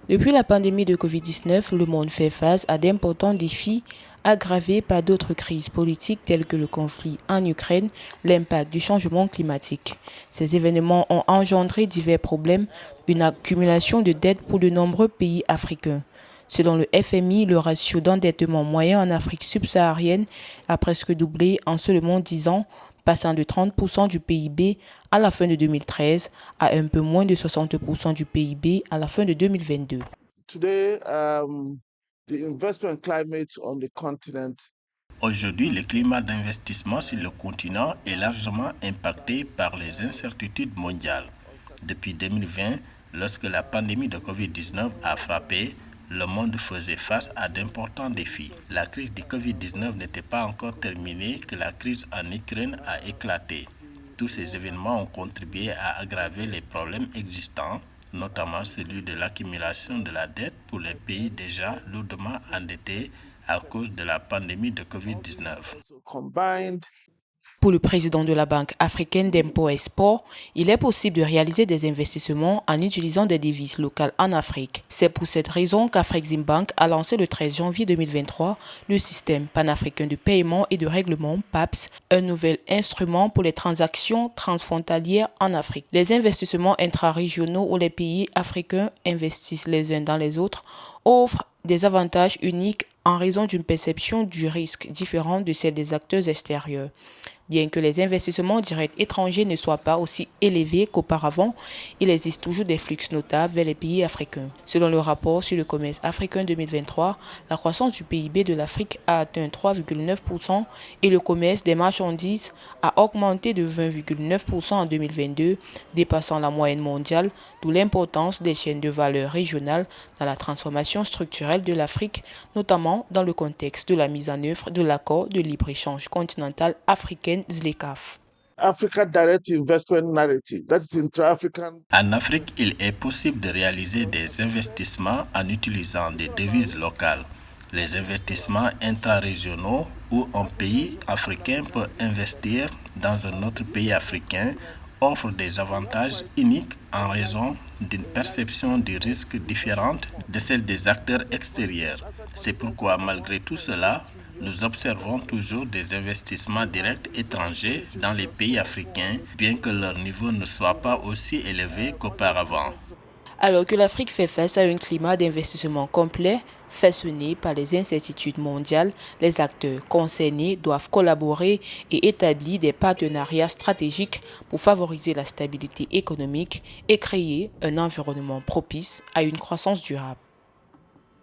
Depuis la pandémie de Covid-19, le monde fait face à d'importants défis aggravés par d'autres crises politiques telles que le conflit en Ukraine, l'impact du changement climatique. Ces événements ont engendré divers problèmes, une accumulation de dettes pour de nombreux pays africains. Selon le FMI, le ratio d'endettement moyen en Afrique subsaharienne a presque doublé en seulement 10 ans, passant de 30% du PIB à la fin de 2013 à un peu moins de 60% du PIB à la fin de 2022. Today, the investment climate on the continent. Aujourd'hui, le climat d'investissement sur le continent est largement impacté par les incertitudes mondiales. Depuis 2020, lorsque la pandémie de Covid-19 a frappé, le monde faisait face à d'importants défis. La crise du Covid-19 n'était pas encore terminée que la crise en Ukraine a éclaté. Tous ces événements ont contribué à aggraver les problèmes existants, notamment celui de l'accumulation de la dette pour les pays déjà lourdement endettés à cause de la pandémie de Covid-19. Pour le président de la Banque africaine d'impôt et export, il est possible de réaliser des investissements en utilisant des devises locales en Afrique. C'est pour cette raison qu'Afreximbank a lancé le 13 janvier 2023 le système panafricain de paiement et de règlement PAPS, un nouvel instrument pour les transactions transfrontalières en Afrique. Les investissements intra-régionaux où les pays africains investissent les uns dans les autres offrent des avantages uniques en raison d'une perception du risque différente de celle des acteurs extérieurs. Bien que les investissements directs étrangers ne soient pas aussi élevés qu'auparavant, il existe toujours des flux notables vers les pays africains. Selon le rapport sur le commerce africain 2023, la croissance du PIB de l'Afrique a atteint 3,9% et le commerce des marchandises a augmenté de 20,9% en 2022, dépassant la moyenne mondiale, d'où l'importance des chaînes de valeur régionales dans la transformation structurelle de l'Afrique, notamment dans le contexte de la mise en œuvre de l'accord de libre-échange continental africain ZLECAf. Africa Direct Investment Narrative, that is intra-African. En Afrique, il est possible de réaliser des investissements en utilisant des devises locales. Les investissements intra-régionaux où un pays africain peut investir dans un autre pays africain offrent des avantages uniques en raison d'une perception du risque différente de celle des acteurs extérieurs. C'est pourquoi, malgré tout cela, nous observons toujours des investissements directs étrangers dans les pays africains, bien que leur niveau ne soit pas aussi élevé qu'auparavant. Alors que l'Afrique fait face à un climat d'investissement complet, façonné par les incertitudes mondiales, les acteurs concernés doivent collaborer et établir des partenariats stratégiques pour favoriser la stabilité économique et créer un environnement propice à une croissance durable.